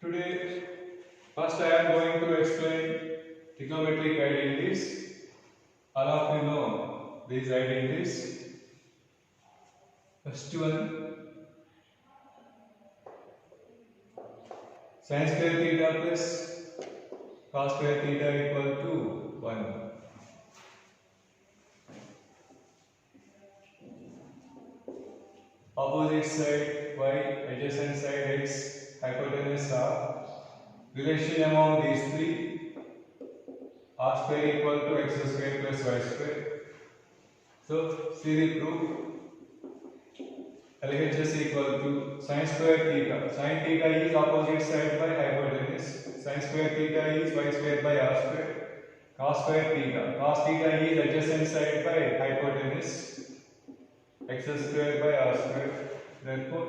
Today, first I am going to explain trigonometric identities. All of you know these identities. First one, sin square theta plus cos square theta equal to 1. Opposite side y, adjacent side x, hypotenuse r. Relation among these three, r square equal to x square plus y square. So, see the proof. LHS equal to sin square theta. Sin theta is opposite side by hypotenuse. Sin square theta is y square by r square. Cos square theta. Cos theta is adjacent side by hypotenuse. X square by r square. Therefore,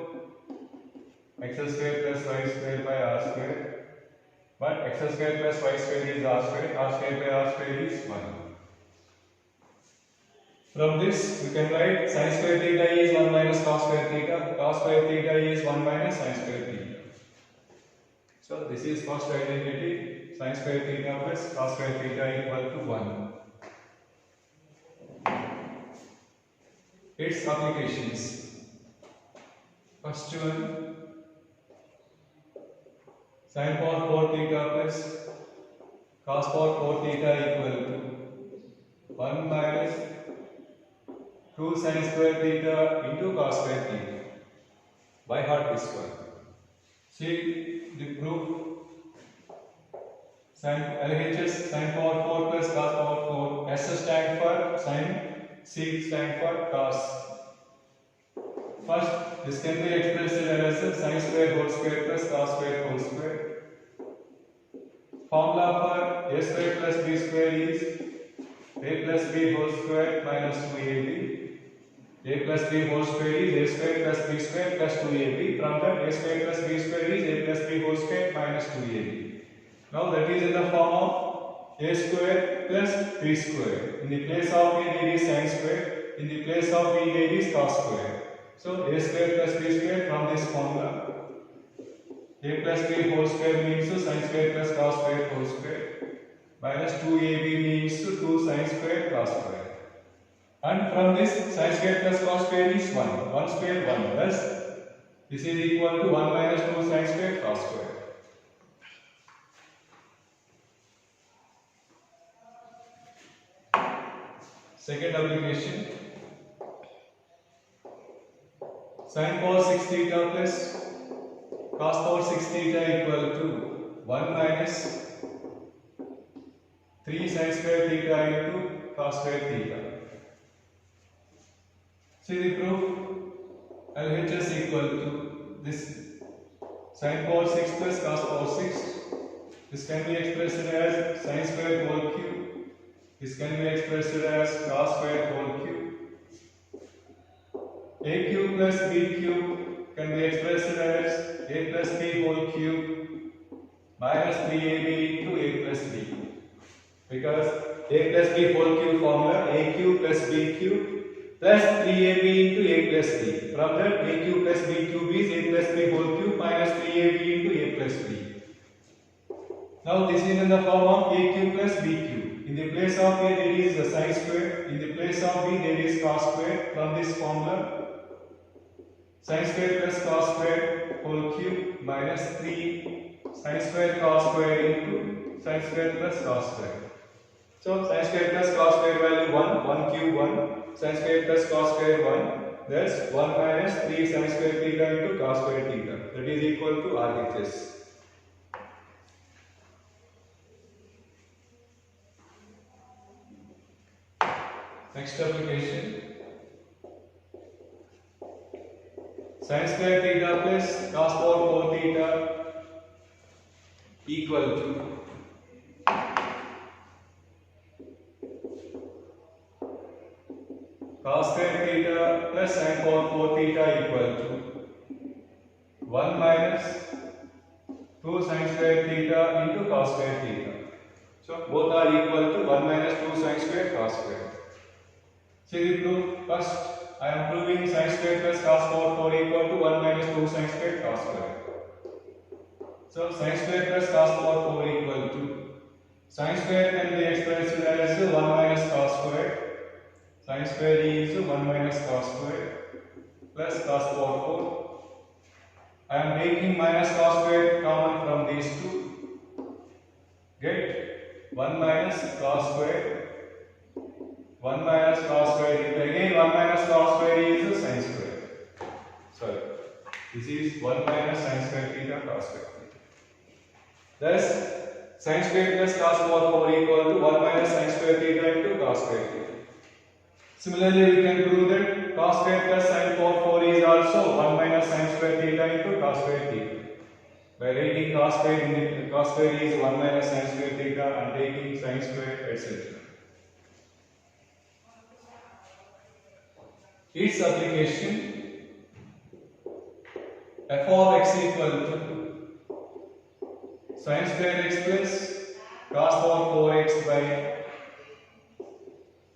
x square plus y square by r square. But x square plus y square is r square. R square by r square is 1. From this, we can write sin square theta is 1 minus cos square theta. Cos square theta is 1 minus sin square theta. So, this is first identity. Sin square theta plus cos square theta equal to 1. Its applications. First one, sin power 4 theta plus cos power 4 theta equal to 1 minus 2 sin square theta into cos square theta. By heart this one. See the proof. Sin LHS sin power 4 plus cos power 4. S stand for sin, C stand for cos. First, this can be expressed as sin square whole square plus cos square whole square. Formula for a square plus b square is a plus b whole square minus 2ab. A plus b whole square is a square plus b square plus 2ab. From that, a square plus b square is a plus b whole square minus 2ab. Now that is in the form of a square plus b square. In the place of a there is sin square. In the place of b there is cos square. So a square plus b square from this formula. A plus b whole square means sin square plus cos square whole square. Minus 2ab means 2 sin square cos square. And from this, sin square plus cos square is 1. 1 square 1. Thus, this is equal to 1 minus 2 sin square cos square. Second application. Sin power 6 theta plus cos power 6 theta equal to 1 minus 3 sin square theta into cos square theta. See the proof. LHS equal to this sin power 6 plus cos power 6. This can be expressed as sin square whole cube. This can be expressed as cos square whole cube. A cube plus b cube can be expressed as a plus b whole cube minus 3ab into a plus b. Because a plus b whole cube formula a cube plus b cube plus 3ab into a plus b. From that, a cube plus b cube is a plus b whole cube minus 3ab into a plus b. Now this is in the form of a cube plus b cube. In the place of a there is a sin square. In the place of b there is cos square. From this formula, sin square plus cos square whole cube minus 3 sin square cos square into sin square plus cos square. So sin square plus cos square value 1, 1 cube 1, sin square plus cos square 1. That's 1 minus 3 sin square theta into cos square theta. That is equal to RHS. Next application. Sin square theta plus cos power 4 theta equal to cos square theta plus sin power 4 theta equal to 1 minus 2 sin square theta into cos square theta. So both are equal to 1 minus 2 sin square cos square. See the proof. First, I am proving sin square plus cos power 4 equal to 1 minus 2 sin square cos square. So sin square plus cos power 4 equal to, sin square can be expressed as 1 minus cos square. Sin square is 1 minus cos square plus cos power 4. I am taking minus cos square common from these two. Get 1 minus cos square. 1 minus cos square. Again 1 minus cos square is sin square. Sorry. This is 1 minus sin square theta cos square theta. Thus, sin square plus cos power 4 equal to 1 minus sin square theta into cos square theta. Similarly, we can prove that cos square plus sin power 4 is also 1 minus sin square theta into cos square theta. By writing cos square is 1 minus sin square theta and taking sin square, etc. Its application, f of x equal to sin square x plus cos power 4x by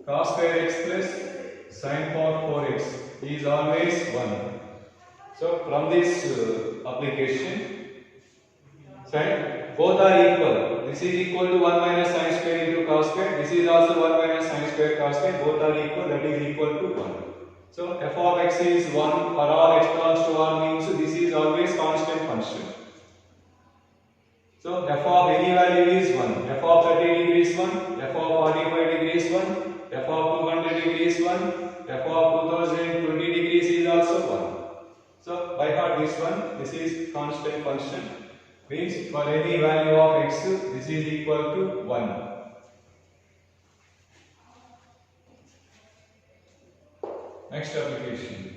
cos square x plus sin power 4x is always 1. So from this application, both are equal. This is equal to 1 minus sin square into cos square. This is also 1 minus sin square cos square. Both are equal. That is equal to 1. So f of x is 1 for all x belongs to R means this is always constant function. So f of any value is 1. F of 30 degrees 1. F of 45 degrees 1. F of 200 degrees 1. F of 2020 degrees is also 1. So by heart this one. This is constant function. Means for any value of x, this is equal to 1. Next application.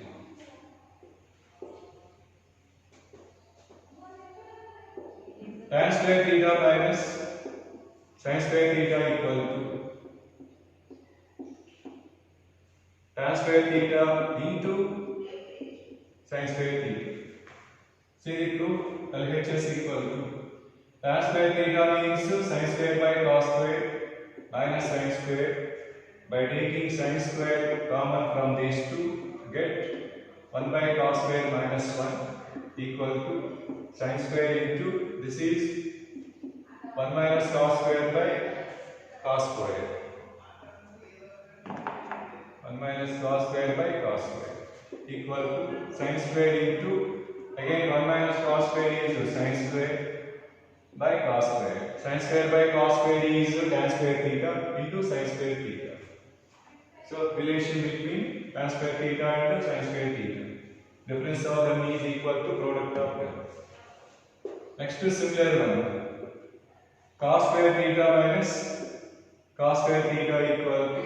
Tan square theta minus sin square theta equal to tan square theta into sin square theta. See the proof. LHS equal to tan square theta means sin square by cos square minus sin square. By taking sin square common from these two, get 1 by cos square minus 1 equal to sin square into, this is 1 minus cos square by cos square. 1 minus cos square by cos square equal to sin square into, again 1 minus cos square is sin square by cos square. Sin square by cos square is tan square theta into sin square theta. So relation between tan square theta and sin square theta. Difference of them is equal to product of them. Next to similar one. Cos square theta minus cos square theta equal to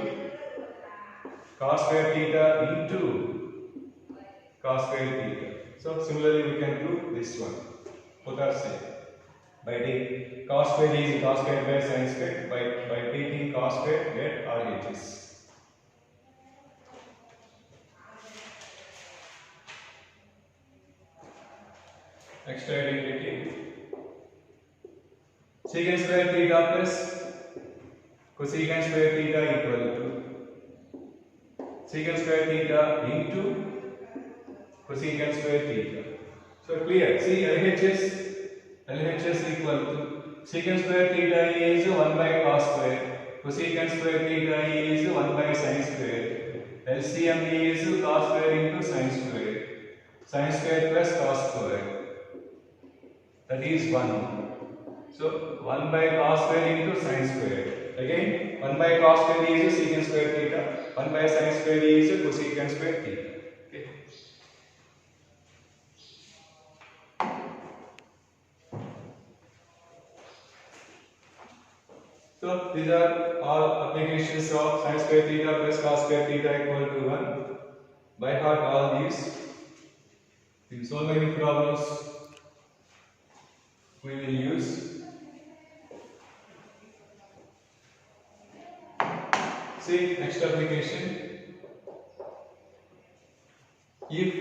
cos square theta into cos square theta. So similarly we can prove this one. Both are same. By taking cos square is cos square by sin square. By taking cos square, get RHS. Next identity. Secant square theta plus cosecant square theta equal to secant square theta into cosecant square theta. So clear. See LHS equal to secant square theta is 1 by cos square. Cosecant square theta is 1 by sin square. LCM is cos square into sin square. Sin square plus cos square. That is 1. So 1 by cos square into sin square. Again 1 by cos square is secant square theta. 1 by sin square is cosecant square theta. Okay. So these are all applications of sin square theta plus cos square theta equal to 1. By heart all these. In so many problems we will use. See next application. If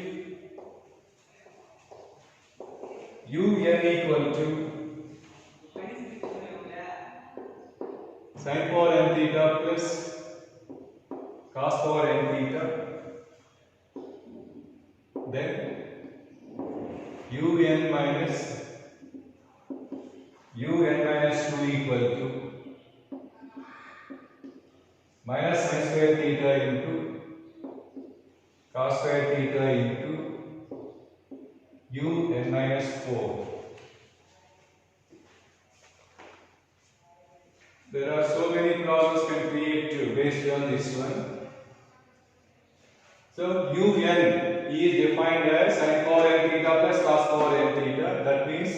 un equal to sin power n theta plus cos power n theta, then un minus minus 2 equal to minus sin square theta into cos square theta into u n minus 4. There are so many problems can create based on this one. So un is defined as sin power n theta plus cos power n theta. That means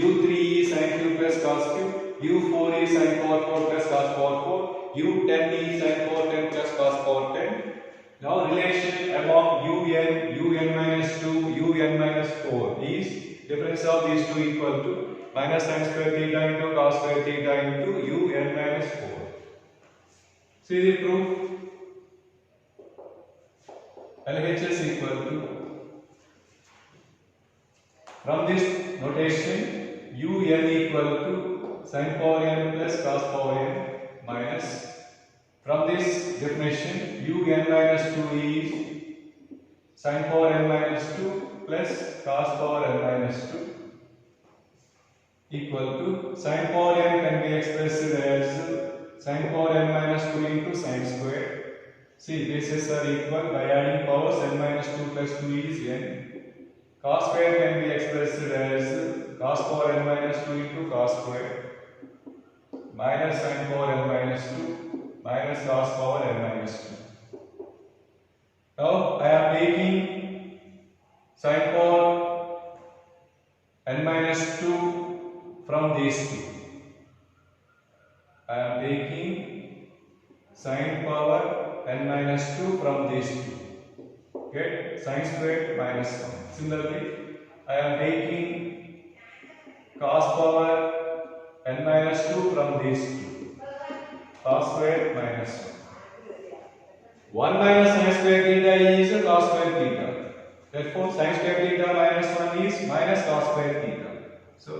u3 is sin cube plus cos cube, u4 is sin power 4 plus cos power 4, u10 is sin power 10 plus cos power 10. Now relation among un minus 2, un minus 4 is difference of these two equal to minus sin square theta into cos square theta into un minus 4. See the proof. LHS equal to, from this notation, un equal to sin power n plus cos power n minus, from this definition, un minus 2 is sin power n minus 2 plus cos power n minus 2 equal to sin power n can be expressed as sin power n minus 2 into sin square. See, bases are equal by adding powers. N minus 2 plus 2 is n. Cos square can be expressed as cos power n minus 2 into cos square minus sin power n minus 2 minus cos power n minus 2. Now I am taking sin power n minus 2 from these two. I am taking sin power n minus 2 from these two. Get sin square minus 1. Similarly, I am taking cos power n minus 2 from these two. Cos square minus 1. 1 minus sin square theta is cos square theta. Therefore, sin square theta minus 1 is minus cos square theta. So,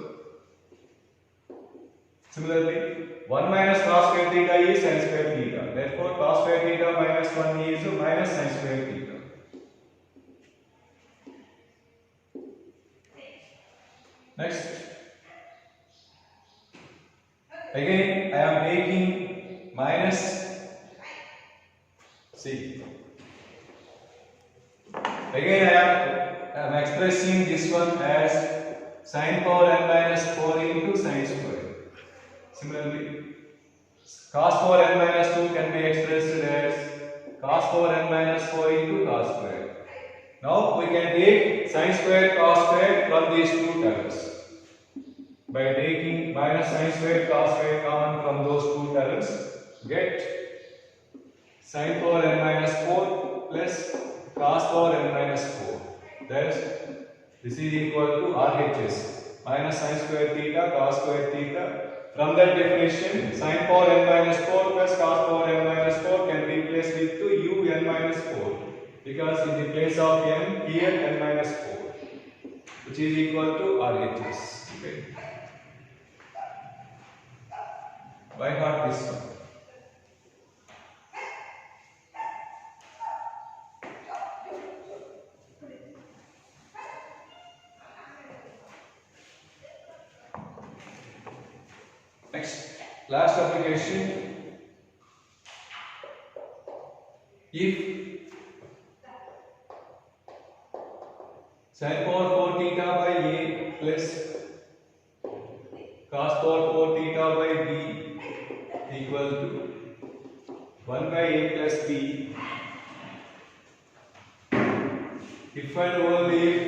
similarly, 1 minus cos square theta is sin square theta. Therefore, cos square theta minus 1 is minus sin square theta. Next. Again, I am taking minus, see. Again, I am expressing this one as sin power n minus 4 into sin square. Similarly, cos power n minus 2 can be expressed as cos power n minus 4 into cos square. Now we can take sin square cos square from these two terms. By taking minus sin square cos square common from those two terms, get sin power n minus 4 plus cos power n minus 4. Thus, this is equal to RHS minus sin square theta cos square theta. From that definition, sin power n minus 4 plus cos power n minus 4 can be replaced with u n minus 4, because in the place of n, here n minus 4, which is equal to RHS. Okay. By heart this one. Next, last application. If sin power 4 theta by a plus cos power 4 theta by b equal to 1 by a plus b, if and only if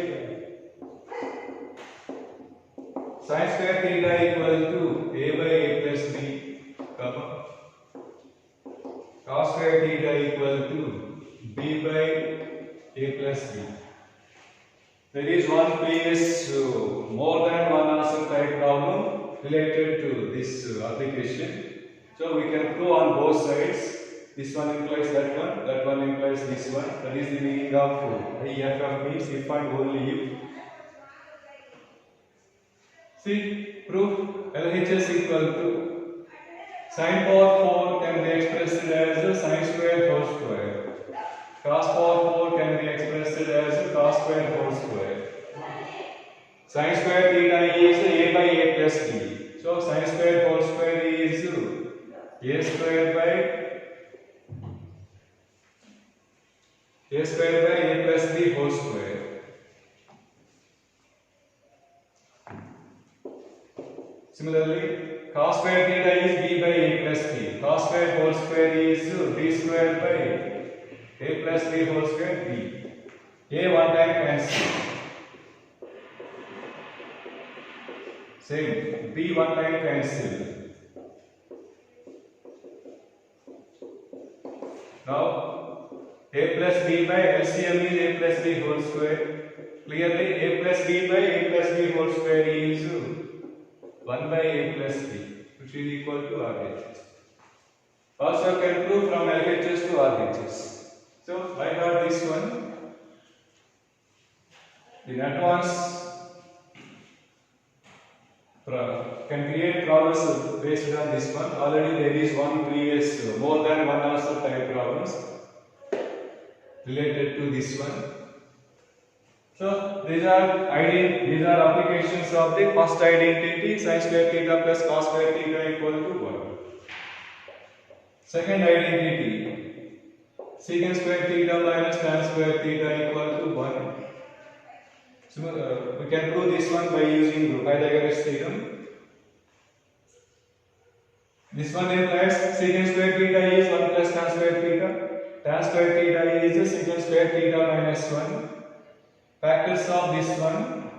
sin square theta equal to a by a plus b, comma, cos square theta equal to b by a plus b. There is one previous more than one answer type problem related to this application. So we can prove on both sides. This one implies that one implies this one. That is the meaning of IFF means if and only if. See, proof LHS equal to sin power 4 can be expressed as sin square whole square. Cos power 4 can be expressed as cos square whole square. Sin square theta is a by a plus b. So sin square a square by a plus b whole square. Similarly, cos square theta is b by a plus b. Cos square whole square is b square by a plus b whole square b. A one time cancel. Same. B one time cancel. Now a plus b by LCM is a plus b whole square. Clearly a plus b by a plus b whole square is 1 by a plus b, which is equal to RHS. Also can prove from LHS to RHS. So I got this one. In advance can create problems based on this one. Already there is one previous more than one answer type problems related to this one. So these are applications of the first identity, sin square theta plus cos square theta equal to 1. Second identity, secant square theta minus tan square theta equal to 1. So we can prove this one by using Pythagoras theorem. This one implies secant square theta is 1 plus tan square theta. Tan square theta is secant square theta minus 1. Factors of this one,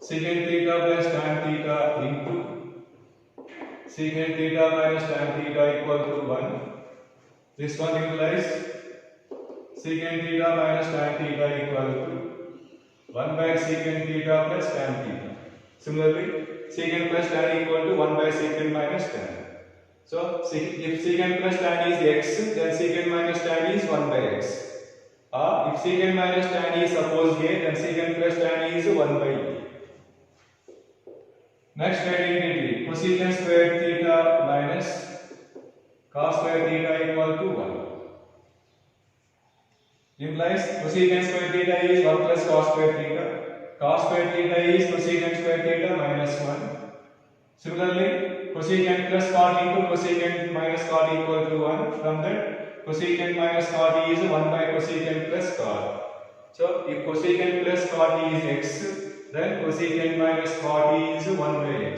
secant theta plus tan theta into secant theta minus tan theta equal to 1. This one implies secant theta minus tan theta equal to 1 by secant theta plus tan theta. Similarly, secant plus tan equal to 1 by secant minus tan. So, if secant plus tan is x, then secant minus tan is 1 by x. Or if secant minus tan is suppose a, then secant plus tan is 1 by a. Next identity, cosecant square theta minus cos square theta equal to 1. Implies cosecant square theta is 1 plus cos square theta. Cos square theta is cosecant square theta minus 1. Similarly, cosecant plus cot into cosecant minus cot equal to 1. From that, cosecant minus cot is 1 by cosecant plus cot. So, if cosecant plus cot is x, then cosecant minus cot is 1 by x.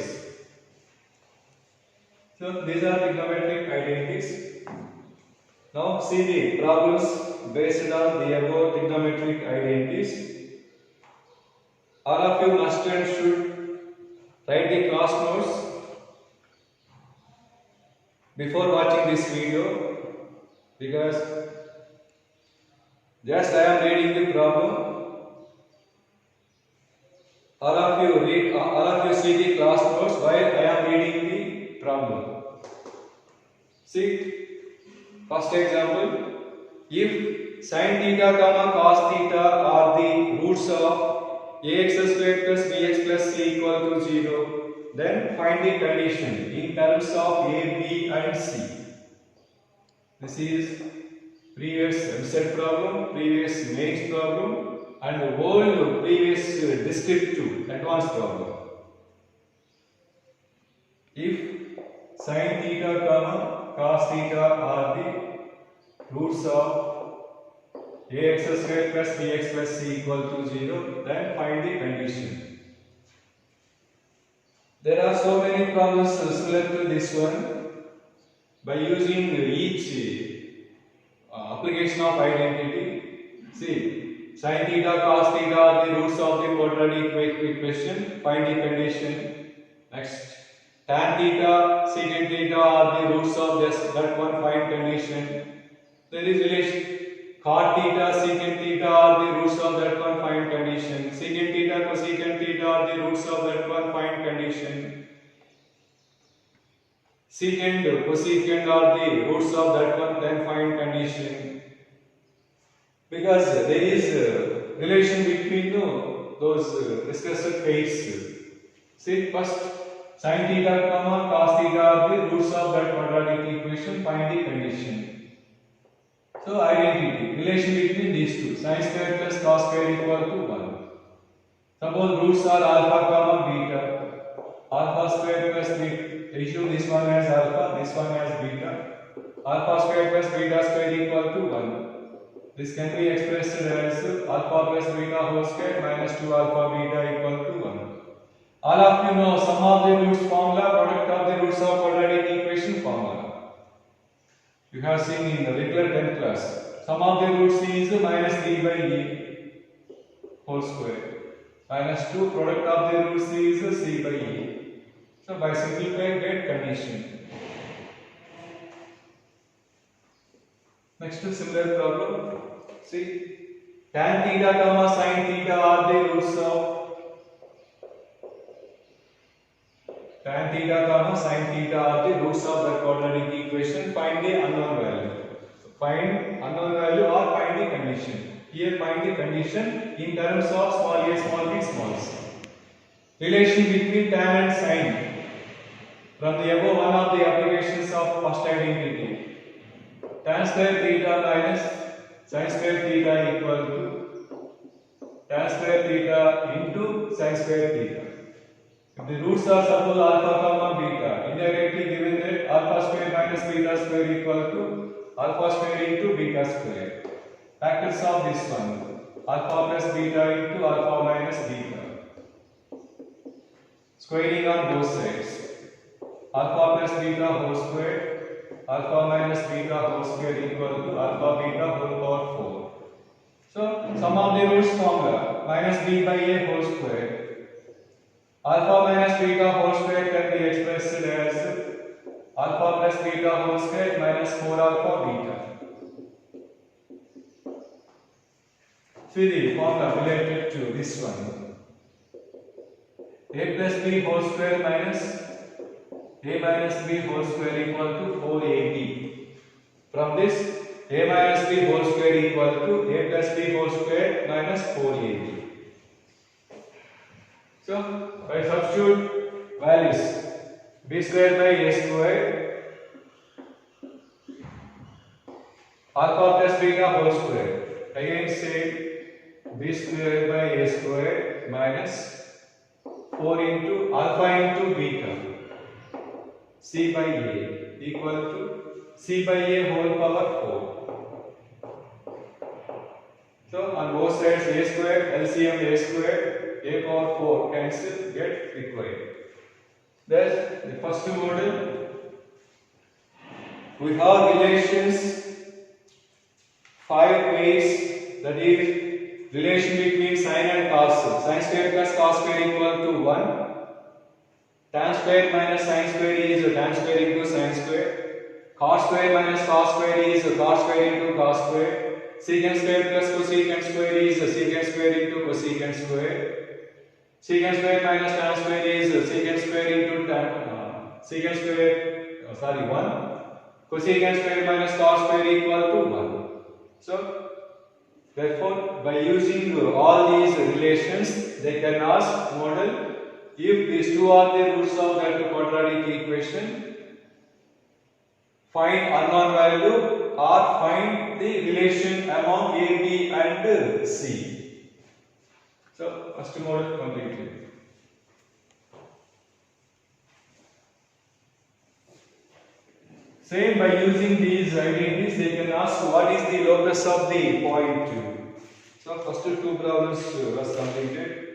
So, these are trigonometric identities. Now, see the problems based on the above trigonometric identities. All of you must and should write the class notes before watching this video, because just I am reading the problem. All of you see the class notes while I am reading the problem. See, first example. If sin theta comma cos theta are the roots of ax square plus bx plus c equal to 0, then find the condition in terms of a, b and c. This is previous set problem, previous mains problem and whole previous descriptive advanced problem. If sin theta comma cos theta are the roots of ax square plus bx plus c equal to 0, then find the condition. There are so many problems similar to this one. By using each application of identity, see, sin theta cos theta are the roots of the quadratic equation, find the condition. Next, tan theta secant theta are the roots of that one, find condition. There is relation cot theta secant theta are the roots of that one, find condition. Secant theta cosecant theta are the roots of that one, find condition. Secant cosecant are the roots of that one, then find condition. Because there is a relation between those discussed pairs. See, first sin theta comma cos theta are the roots of that quadratic equation, find the condition. So, identity, relation between these two, sin square plus cos square equal to 1. Suppose roots are alpha comma beta. Alpha square plus beta, assume this one as alpha, this one as beta. alpha square plus beta square equal to 1. This can be expressed as alpha plus beta whole square minus 2 alpha beta equal to 1. All of you know sum of the roots formula, product of the roots of quadratic equation formula. You have seen in the regular 10th class. Sum of the roots is minus b by a whole square minus 2 product of the roots is c by a. So by simplifying get condition. Next to similar problem. See, tan theta comma sin theta are the roots of tan theta comma sin theta are the roots of the quadratic equation. Find the unknown value. So find unknown value or find the condition. Here find the condition in terms of small a, small b, small c. Relation between tan and sin. From the above, one of the applications of first identity. Tan square theta minus sin square theta equal to tan square theta into sin square theta. If the roots are suppose alpha comma beta, indirectly given that alpha square minus beta square equal to alpha square into beta square. Factors of this one, alpha plus beta into alpha minus beta. Squaring on both sides. Alpha plus beta whole square, alpha minus beta whole square equal to alpha beta whole power 4. So, sum of the roots formula, minus b by a whole square. Alpha minus beta whole square can be expressed as alpha plus beta whole square minus 4 alpha beta. See the formula related to this one. A plus b whole square minus a minus b whole square equal to 4ab. From this, a minus b whole square equal to a plus b whole square minus 4ab. So, by substitute values, b square by a square, alpha plus beta whole square. Again say b square by a square minus 4 into alpha into beta. C by a equal to c by a whole power 4. So on both sides a square, LCM a square, a power 4 cancel, get required. Thus the first model we have relations 5 ways, that is relation between sin and cos. Sin square plus cos square equal to 1. Tan square minus sin square is tan square into sin square. Cos square minus cos square is cos square into cos square. Secant square plus cosecant square is secant square into cosecant square. Secant square minus tan square is secant square into tan secant square 1. Cosecant square minus cos square equal to 1. So therefore, by using all these relations, they can ask model if these two are the roots of that quadratic equation, find unknown value or find the relation among a, b and c. So, first model completed. Same, by using these identities, they can ask what is the locus of the point. So, first two problems was completed.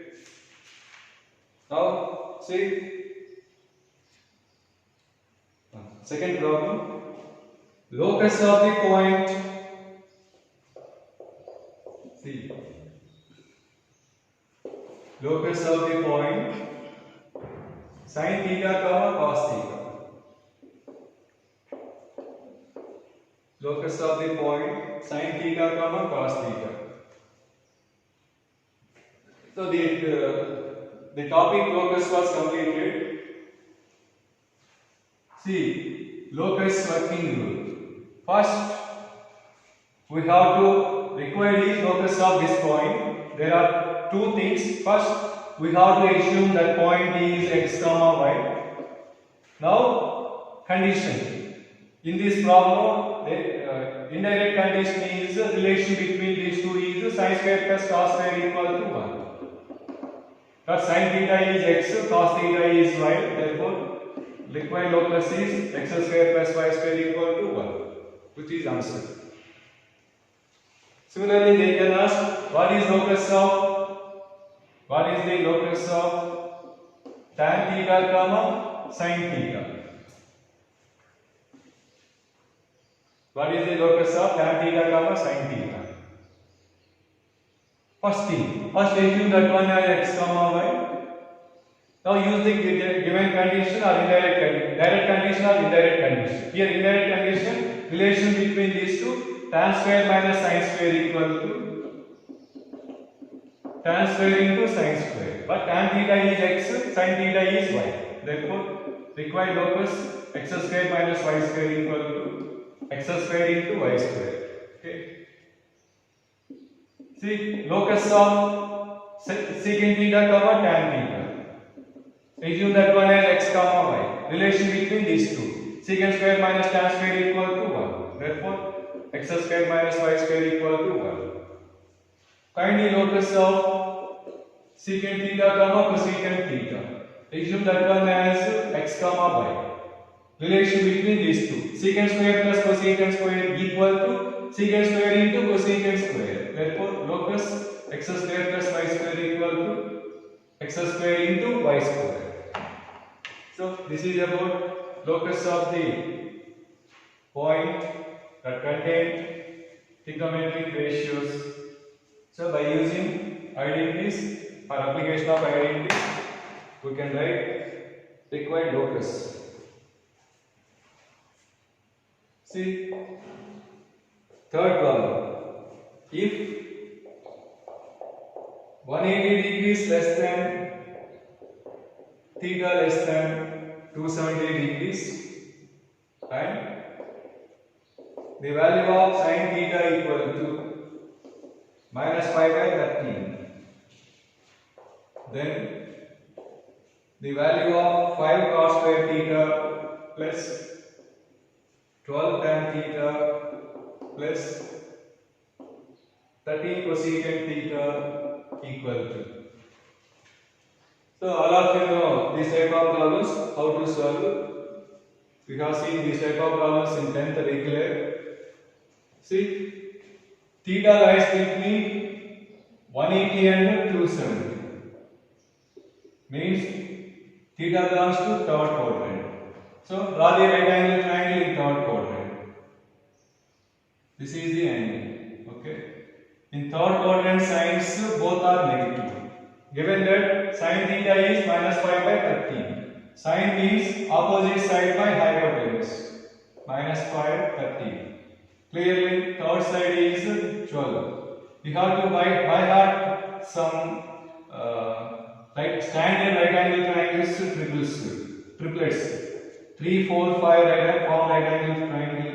Now, see, second problem, locus of the point, see, locus of the point, sin theta comma cos theta. Locus of the point, sin theta comma cos theta. So, the topic locus was completed. See, locus working rule. First, we have to require the locus of this point. There are two things. First, we have to assume that point is x comma y. Now, condition. In this problem, the indirect condition is the relation between these two is sin square plus cos square equal to 1. But sin theta is x, cos theta is y, therefore required locus is x square plus y square equal to 1. which is answered. Similarly, they can ask what is the locus of tan theta comma sin theta? What is the locus of tan theta comma sin theta? First assume that one has x comma y. Now use the given condition or direct condition or indirect condition. Here indirect condition, relation between these two, tan square minus sin square equal to tan square into sin square. But tan theta is x, sin theta is y. Therefore, required locus x square minus y square equal to x square into y square. Okay. See, locus of secant theta comma tan theta. Assume that one has x comma y. Relation between these two. Secant square minus tan square equal to 1. Therefore, x square minus y square equal to 1. Find the locus of secant theta comma cosecant theta. Assume that one has x comma y. Relation between these two. Secant square plus cosecant square equal to secant square into cosecant square. Therefore, locus x square plus y square equal to x square into y square. So this is about locus of the point that contain trigonometric ratios. So by using identities or application of identities, we can write required locus. See, third problem. If 180 degrees less than theta less than 270 degrees and the value of sin theta equal to minus 5 by 13, then the value of 5 cos square theta plus 12 tan theta plus 13 cosecant theta equal to. So all of you know this type of problems, how to solve. We have seen this type of problems in 10th regular. See, theta lies between 180 and 270. Means theta belongs to third quadrant. So draw the right angle triangle in third quadrant. This is the angle. Okay. In third quadrant, signs both are negative. Given that sin theta is minus 5 by 13. Sin means opposite side by hypotenuse. Minus 5, 13. Clearly, third side is 12. We have to by heart some like standard right angle triangles, triplets. 3, 4, 5 form right angle triangle.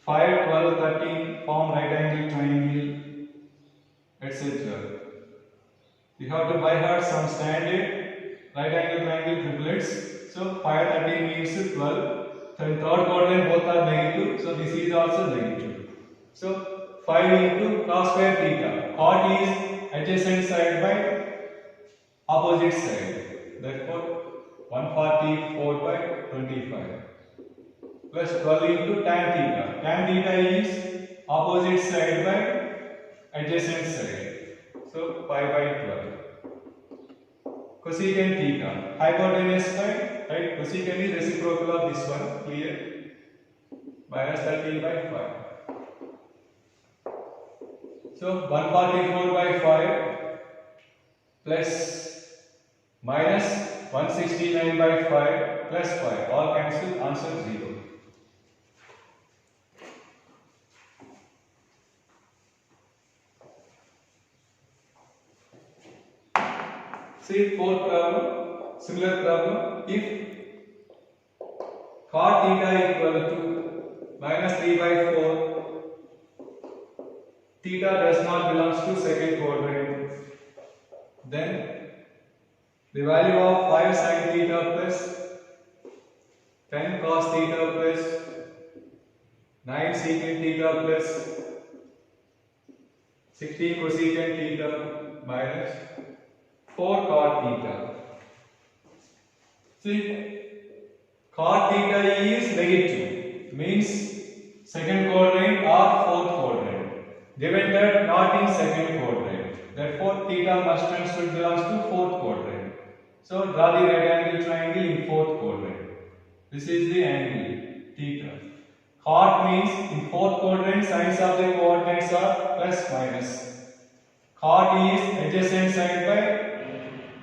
5, 12, 13 form right angle triangle, etc. We have to by heart some standard right angle triangle triplets. So 5, 13 means 12. So in third quadrant both are negative. So this is also negative. So 5 into cos square theta. Cot is adjacent side by opposite side. Therefore 144 by 25 plus 12 into tan theta. Tan theta is opposite side by adjacent side. So 5 by 12. Cosecant theta. Hypotenuse side, right? Cosecant is reciprocal of this one, clear? Minus 13 by 5. So 144 by 5 plus minus 169 by 5 plus 5. All cancel, answer 0. See, fourth problem, similar problem. If cot theta equal to minus 3 by 4, theta does not belongs to second quadrant, then the value of 5 sin theta plus 10 cos theta plus 9 secant theta plus 16 cosecant theta minus 4 cot theta. See, cot theta is negative, means second quadrant or fourth quadrant. Given that not in second quadrant, therefore theta must and should belongs to fourth quadrant. So draw the right angle triangle in fourth quadrant. This is the angle theta. Chord means in fourth quadrant signs of the coordinates are plus minus. Chord is adjacent side by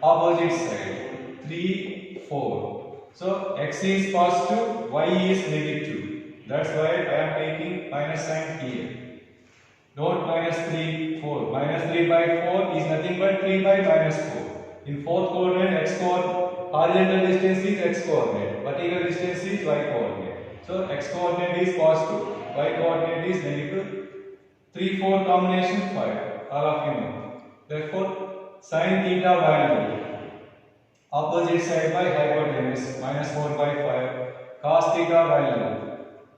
opposite side. 3, 4. So x is positive, y is negative. That's why I am taking minus sign here. Note minus 3, 4. Minus 3 by 4 is nothing but 3 by minus 4. In fourth quadrant, x coordinate, horizontal distance is x coordinate, vertical distance is y coordinate. So x coordinate is positive, y coordinate is negative. 3, 4 combination 5. All of you know. Therefore, sin theta value opposite side by hypotenuse minus 4 by 5. Cos theta value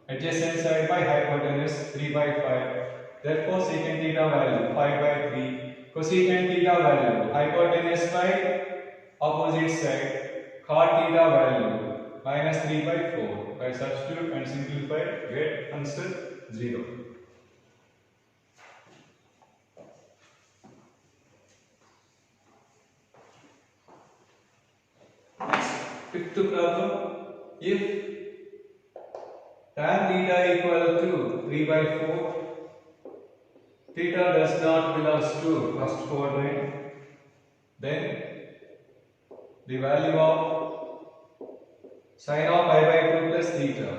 adjacent side by hypotenuse 3 by 5. Therefore, secant theta value 5 by 3. Cosecant theta value hypotenuse by opposite side. Cot theta value minus 3 by 4. By substitute and simplify, get answer 0. Fifth problem, if tan theta equal to 3 by 4, theta does not belongs to first quadrant, then the value of sin of pi by 2 plus theta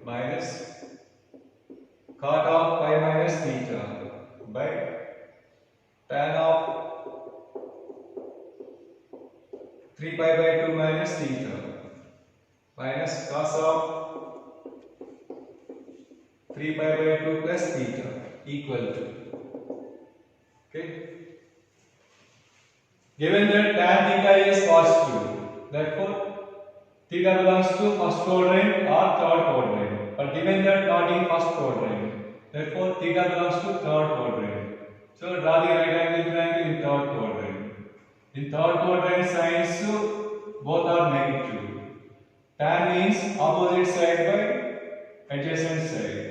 minus cot of pi minus theta by tan of 3 pi by 2 minus theta minus cos of 3 pi by 2 plus theta equal to, okay. Given that tan theta is positive, therefore theta belongs to first quadrant or third quadrant. But given that not in first quadrant, therefore theta belongs to third quadrant. So draw the right angle triangle in third quadrant. In third quadrant, signs both are negative. Tan means opposite side by adjacent side.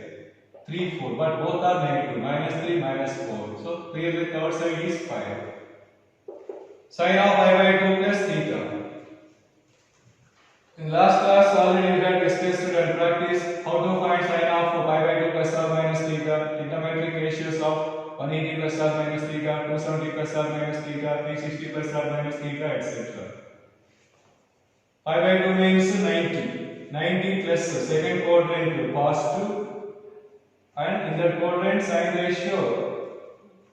3, 4, but both are negative. Minus 3, minus 4. So clearly third side is 5. Sin of pi by 2 plus theta. In last class already we had discussed and practiced how to find sin of pi by 2 plus or minus theta, trigonometric ratios of 180 plus or minus theta, 270 plus or minus theta, 360 plus or minus theta, etc. Pi by 2 means 90. 90 plus second quadrant positive, and in that quadrant sign ratio,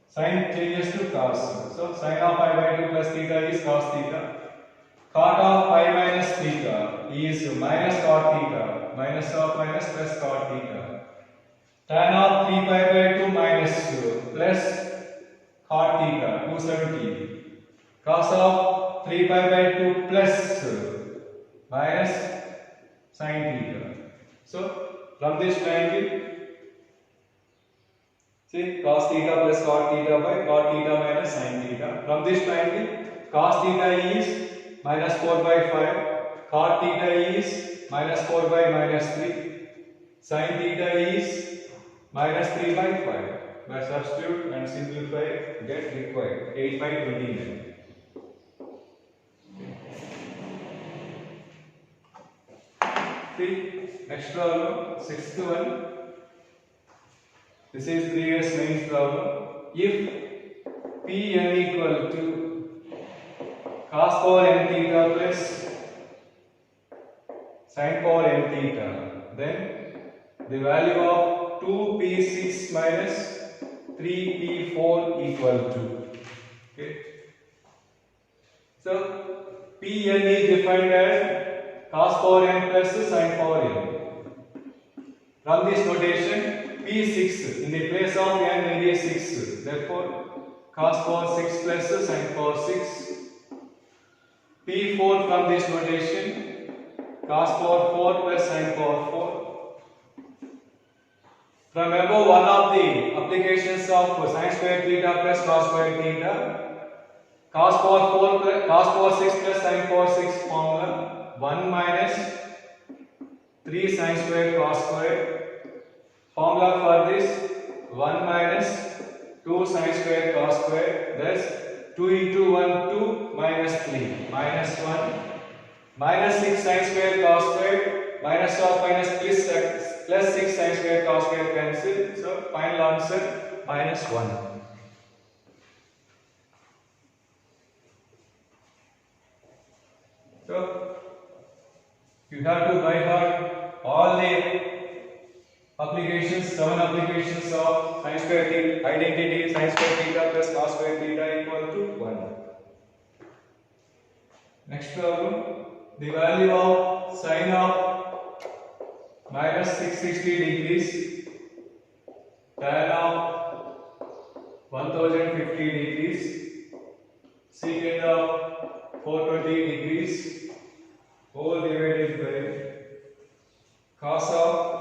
sign changes to cos. So sin of pi by 2 plus theta is cos theta. Cot of pi minus theta is minus cot theta. Minus of minus plus cot theta. Tan of 3 pi by 2 minus plus cot theta 270. Cos of 3 pi by 2 plus minus sin theta. So from this triangle, see cos theta plus cot theta by cot theta minus sin theta. From this triangle, cos theta is minus 4 by 5, cot theta is minus 4 by minus 3, sin theta is minus 3 by 5. By substitute and simplify, get required 8 by 29. See, next problem, sixth one. This is previous mains problem. If Pn equal to cos power n theta plus sin power n theta, then the value of 2p6 minus 3p4 equal to, okay. So Pn is defined as cos power n plus sin power n. From this notation, p6 in the place of n there is 6. Therefore, cos power 6 plus sin power 6. p4 from this notation, cos power 4 plus sin power 4. From above, one of the applications of sin square theta plus cos square theta, cos power 4 plus cos power 6 plus sin power 6 formula 1 minus 3 sin square cos square Formula for this 1 minus 2 sin square cos square, thus 2 into 1 2 minus 3 minus 1 minus 6 sin square cos square minus of minus plus 6 sin square cos square cancel. So final answer minus 1. So you have to by heart all the applications, 7 applications of sin square theta, identity sin square theta plus cos square theta equal to 1. Next problem, the value of sine of minus 660 degrees, tan of 1050 degrees, secant of 420 degrees, all divided by cos of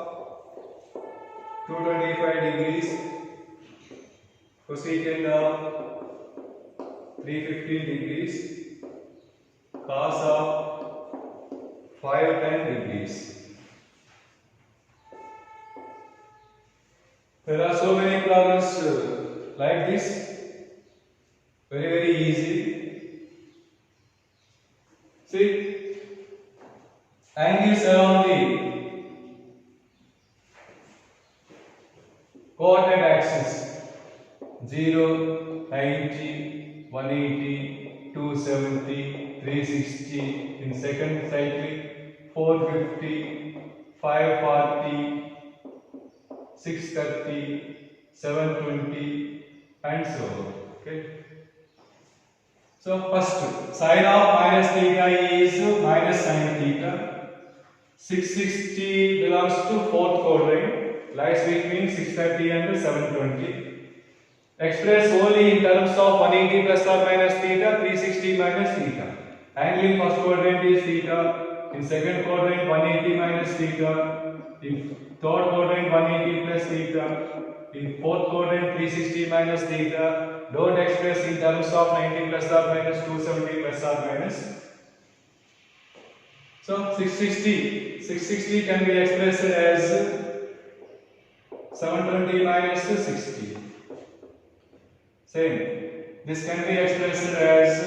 225 degrees, cosecant of 315 degrees, cos of 510 degrees. There are so many problems like this, very easy. See, angles around the coordinate axis 0, 90, 180, 270, 360, in second cyclic 450, 540, 630, 720 and so on. Okay. So first sine of minus theta is minus sine theta. 660 belongs to fourth quadrant, lies between 630 and 720. Express only in terms of 180 plus or minus theta, 360 minus theta. Angle in first quadrant is theta, in second quadrant 180 minus theta, in third quadrant 180 plus theta, in fourth quadrant 360 minus theta. Don't express in terms of 90 plus or minus 270 plus or minus. So 660 can be expressed as 720 minus 60. Same. This can be expressed as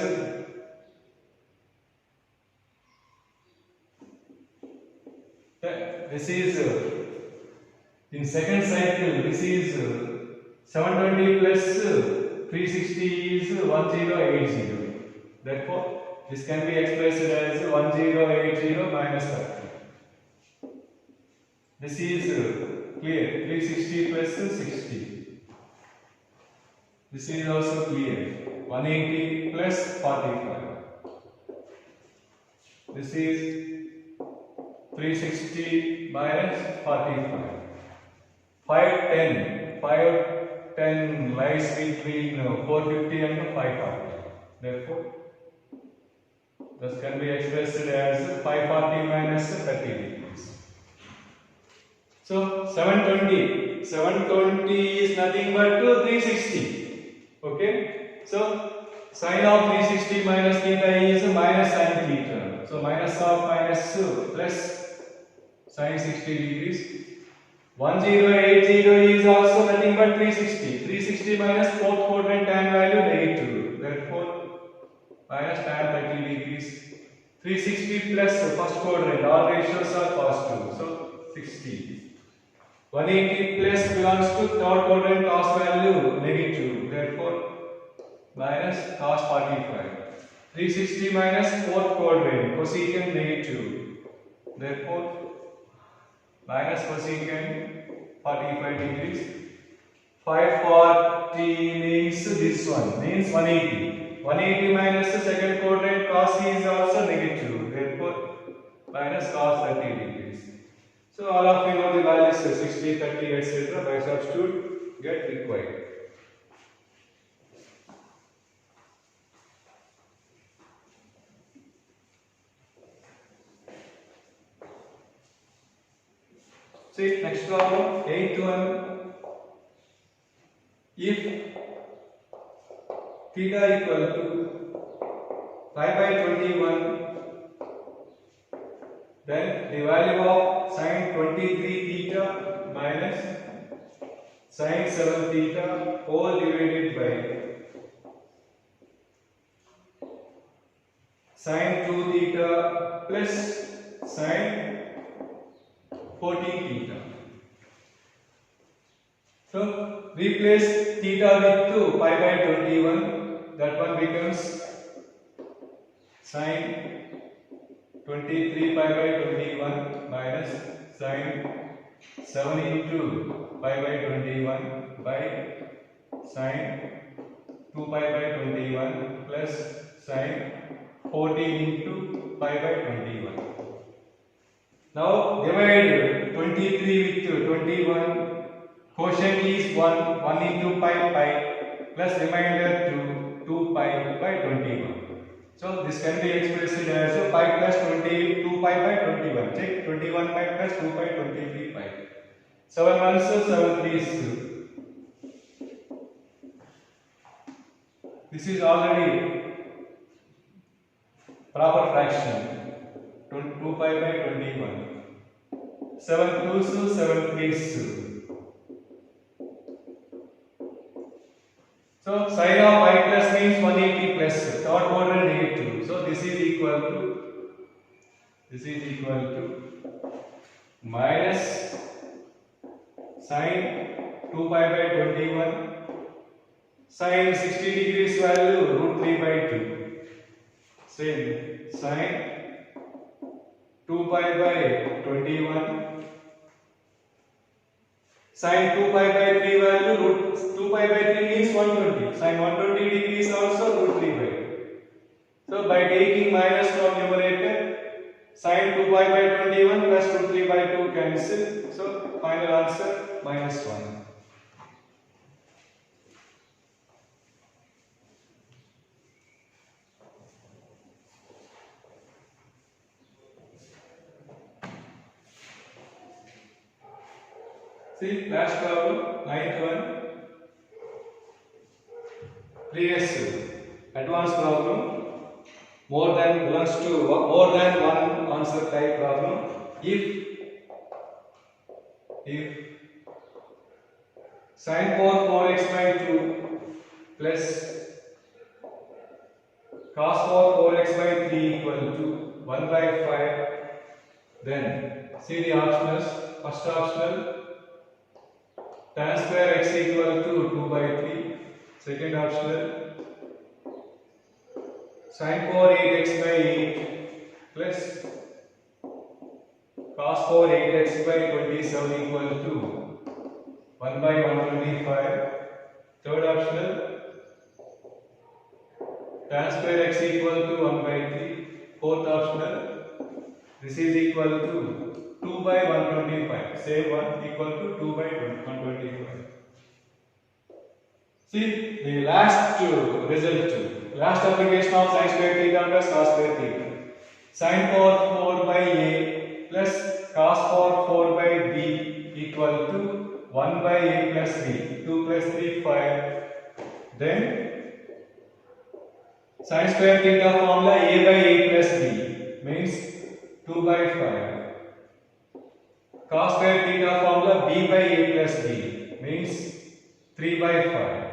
this is in second cycle, this is 720 plus 360 is 1080. Therefore, this can be expressed as 1080 minus 30. This is clear. 360 plus 60. This is also clear. 180 plus 45. This is 360 minus 45. 510 lies between 450 and 540. Therefore, this can be expressed as 540 minus 30 degrees. So 720 is nothing but 360. Okay. So sine of 360 minus theta is minus sine theta. So minus of minus plus sine 60 degrees. 1080 is also nothing but 360. 360 minus fourth quadrant tan value negative. Therefore, minus tan 30 degrees. 360 plus first quadrant, all ratios are positive. So 60. 180 plus belongs to third quadrant cos value negative. Therefore, minus cos 45. 360 minus fourth quadrant cosecant negative. Therefore, minus cosecant 45 degrees. 540 means this one, means 180. 180 minus the second quadrant cos is also negative. Therefore, minus cos 30 degrees. So all of you know the values 60, 30, etc. By substitute get required. See, next problem, 8th one. If theta equal to 5/21, then the value of sine 23 theta minus sin 7 theta whole divided by sin 2 theta plus sin 14 theta. So replace theta with 2 pi by 21. That one becomes sin 23 pi by 21 minus sin 7 into pi by 21 by sin 2 pi by 21 plus sin 14 into pi by 21. Now divide 23 with 21. Quotient is 1 into pi plus remainder 2 pi by 21. So this can be expressed as pi plus 2 pi by 21. Check 21 pi plus 2 pi 23 pi. 7 ones 7 threes. This is already proper fraction. 2 pi by 21. 7 twos 7 threes. So sin of y plus means 180 plus third order negative. So this is equal to minus sin 2 pi by 21 sin 60 degrees value root 3 by 2. Same sin 2 pi by 21 sin 2 pi by 3 value root 2 pi by 3 means 120. Sin 120 degrees also root 3 by 2. So by taking minus from numerator, sin 2 pi by 21 plus root 3 by 2 cancel. So final answer minus 1. See, last problem, 9th one. Previous advanced problem. More than one answer type problem. If sin power 4x by 2 plus cos power 4x by 3 equal to 1 by 5, then see the optionals. First optional, tan square x equal to 2 by 3. Second optional, sin power 8x by 8 plus cos power 8x by 27 equal to 1 by 125. Third optional, tan square x equal to 1 by 3. Fourth optional, this is equal to 2 by 125. Same one equal to 2 by 125. See the last result. Last application of sin square theta plus cos square theta. Sin power 4 by a plus cos power 4 by b equal to 1 by a plus b. 2 plus 3 5. Then sin square theta formula a by a plus b means 2 by 5. Cos square theta formula b by a plus b means 3 by 5.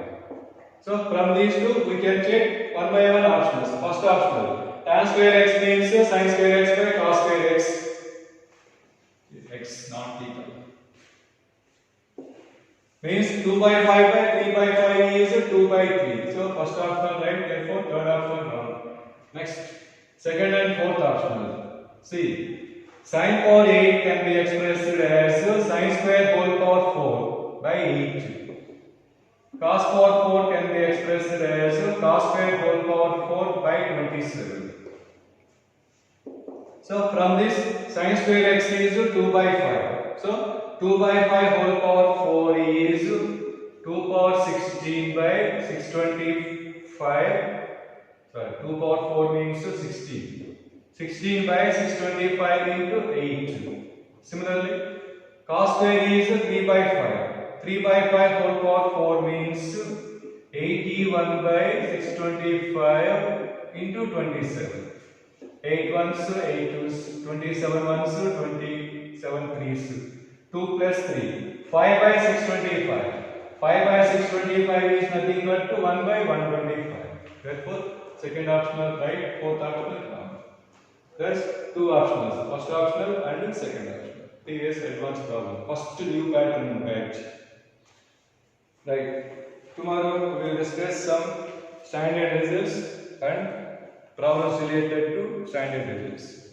So from these two we can check one by one options. First optional, tan square x means sin square x by cos square x. X not theta. Means 2 by 5 by 3 by 5 is 2 by 3. So first optional right, therefore third optional wrong. Next, second and fourth optional. See, sin power 8 can be expressed as sin square whole power 4 by 8. Cos power 4 can be expressed as cos square whole power 4 by 27. So from this, sin square x is 2 by 5. So 2 by 5 whole power 4 is 2 power 16 by 625. Sorry, 2 power 4 means 16. 16 by 625 into 8. Similarly, cos square is 3 by 5. 3 by 5 whole power 4 means 81 by 625 into 27. 8 ones 8 twos, 27 ones 27 threes. 2 plus 3. 5 by 625. 5 by 625 is nothing but 1 by 125. Therefore, second optional right, fourth optional wrong. Thus, two optionals, first optional and second optional. Previous advanced problem. First new pattern batch. Right. Tomorrow we will discuss some standard results and problems related to standard results.